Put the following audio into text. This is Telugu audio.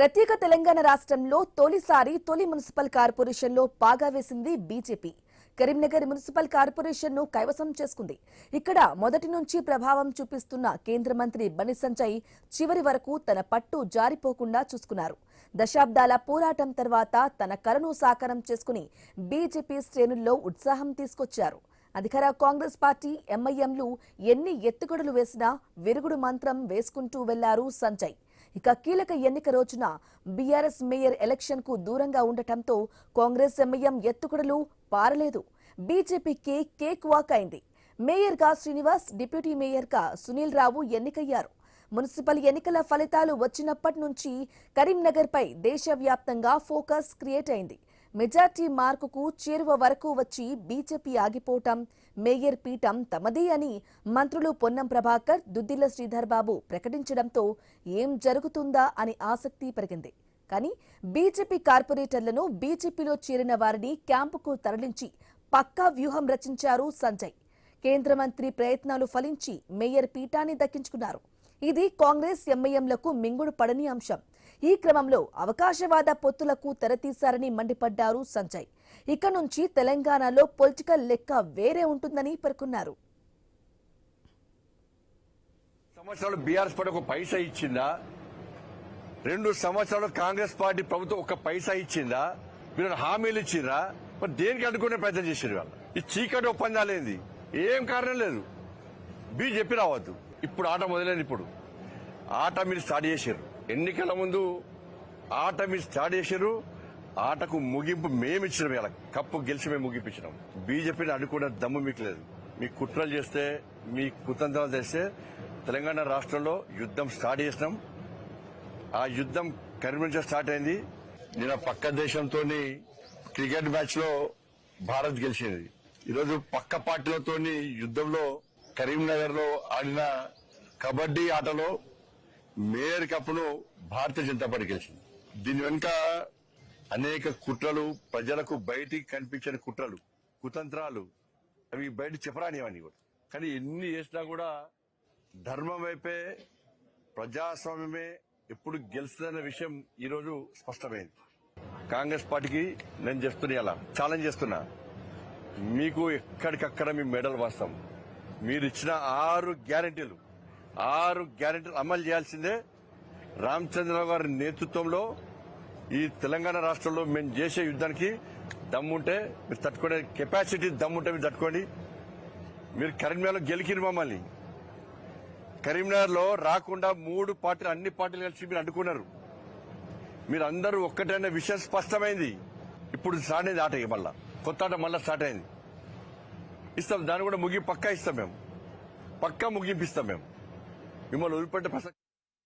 ప్రత్యేక తెలంగాణ రాష్ట్రంలో తొలి మున్సిపల్ కార్పొరేషన్లో పాగా వేసింది బీజేపీ. కరీంనగర్ మున్సిపల్ కార్పొరేషన్ను కైవసం చేసుకుంది. ఇక్కడ మొదటి నుంచి ప్రభావం చూపిస్తున్న కేంద్ర మంత్రి బండి సంజయ్ చివరి వరకు తన పట్టు జారిపోకుండా చూసుకున్నారు. దశాబ్దాల పోరాటం తర్వాత తన కలను సాకారం చేసుకుని బీజేపీ శ్రేణుల్లో ఉత్సాహం తీసుకొచ్చారు. అధికార కాంగ్రెస్ పార్టీ ఎంఐఎంలు ఎన్ని ఎత్తుగడలు వేసినా విరుగుడు మంత్రం వేసుకుంటూ వెళ్లారు సంజయ్. ఇక కీలక ఎన్నిక రోజున బీఆర్ఎస్ మేయర్ ఎలక్షన్ కు దూరంగా ఉండటంతో కాంగ్రెస్ ఎంఐఎం ఎత్తుగడలు పారలేదు. బీజేపీకి కేక్ వాక్ అయింది. మేయర్ గా శ్రీనివాస్, డిప్యూటీ మేయర్ గా సునీల్ రావు ఎన్నికయ్యారు. మున్సిపల్ ఎన్నికల ఫలితాలు వచ్చినప్పటి నుంచి కరీంనగర్ పై దేశవ్యాప్తంగా ఫోకస్ క్రియేట్ అయింది. మెజార్టీ మార్కుకు చేరువ వరకు వచ్చి బీజేపీ ఆగిపోవటం, మేయర్ పీఠం తమదే అని మంత్రులు పొన్నం ప్రభాకర్, దుద్దిల్ల శ్రీధర్ బాబు ప్రకటించడంతో ఏం జరుగుతుందా అని ఆసక్తి పెరిగింది. కానీ బీజేపీ కార్పొరేటర్లను, బీజేపీలో చేరిన వారిని క్యాంపుకు తరలించి పక్కా వ్యూహం రచించారు సంజయ్. కేంద్ర మంత్రి ప్రయత్నాలు ఫలించి మేయర్ పీఠాన్ని దక్కించుకున్నారు. ఇది కాంగ్రెస్ ఎంఐఎంలకు మింగుడు పడని అంశం. ఈ క్రమంలో అవకాశవాద పొత్తులకు తెరతీశారని మండిపడ్డారు సంజయ్. ఇక నుంచి తెలంగాణలో పొలిటికల్ లెక్క వేరే ఉంటుందని పేర్కొన్నారు. సంవత్సరాలు బీఆర్ఎస్ పార్టీ ఒక పైసా ఇచ్చిందా? 2 సంవత్సరాలు కాంగ్రెస్ పార్టీ ప్రభుత్వం ఒక పైసా ఇచ్చిందా? మీరు హామీలు ఇచ్చిందా? మరి దేనికి అడ్డుకునే ప్రయత్నం చేశారు వాళ్ళు? ఈ చీకటి ఒప్పందాలేంది? ఏం కారణం లేదు. బీజేపీ రావద్దు. ఇప్పుడు ఆట మొదలైంది. ఇప్పుడు ఆట మీరు స్టార్ట్ చేశారు. ఎన్నికల ముందు ఆట మీరు స్టార్ట్ చేశారు. ఆటకు ముగింపు మేమిచ్చినాం. ఇలా కప్పు గెలిచి మేము ముగింపించినాం. బీజేపీని అడ్డుకునే దమ్ము మీకు లేదు. మీ కుట్రలు చేస్తే, మీ కుతంత్రాలు చేస్తే తెలంగాణ రాష్ట్రంలో యుద్ధం స్టార్ట్ చేసినాం. ఆ యుద్ధం కరీంనగర్ స్టార్ట్ అయింది. నిన్న పక్క దేశంతో క్రికెట్ మ్యాచ్ లో భారత్ గెలిచింది. ఈరోజు పక్క పార్టీలతో యుద్ధంలో కరీంనగర్ లో ఆడిన కబడ్డీ ఆటలో మేయర్ కప్ను భారతీయ జనతా పార్టీ గెలిచింది. దీని వెనుక అనేక కుట్రలు, ప్రజలకు బయటికి కనిపించని కుట్రలు, కుతంత్రాలు, అవి బయట చెప్పరానివన్నీ కూడా. కానీ ఎన్ని చేసినా కూడా ధర్మం వైపే, ప్రజాస్వామ్యమే ఎప్పుడు గెలుస్తుందన్న విషయం ఈరోజు స్పష్టమైంది. కాంగ్రెస్ పార్టీకి నేను చెప్తున్నా, ఛాలెంజ్ చేస్తున్నా, మీకు ఎక్కడికక్కడ మీ మెడల్ వాస్తాం. మీరు ఇచ్చిన 6 గ్యారెంటీలు అమలు చేయాల్సిందే. రామచంద్రరావు గారి నేతృత్వంలో ఈ తెలంగాణ రాష్ట్రంలో మేము చేసే యుద్ధానికి దమ్ముంటే మీరు తట్టుకునే కెపాసిటీ, దమ్ముంటే మీరు తట్టుకోండి. మీరు కరీంనగర్లో గెలికిరు మమ్మల్ని. కరీంనగర్ లో రాకుండా 3 పార్టీలు, అన్ని పార్టీలు కలిసి మీరు అడ్డుకున్నారు. మీరు అందరూ ఒక్కటైన విషయం స్పష్టమైంది. ఇప్పుడు స్టార్ట్ అయింది ఆట. మళ్ళా కొత్త ఆట మళ్ళా స్టార్ట్ అయింది. ఇస్తాం, దాన్ని కూడా పక్కా ఇస్తాం. మేము పక్కా ముగింపిస్తాం. మేము మిమ్మల్ని వదిలిపెట్టే ప్రసక్తి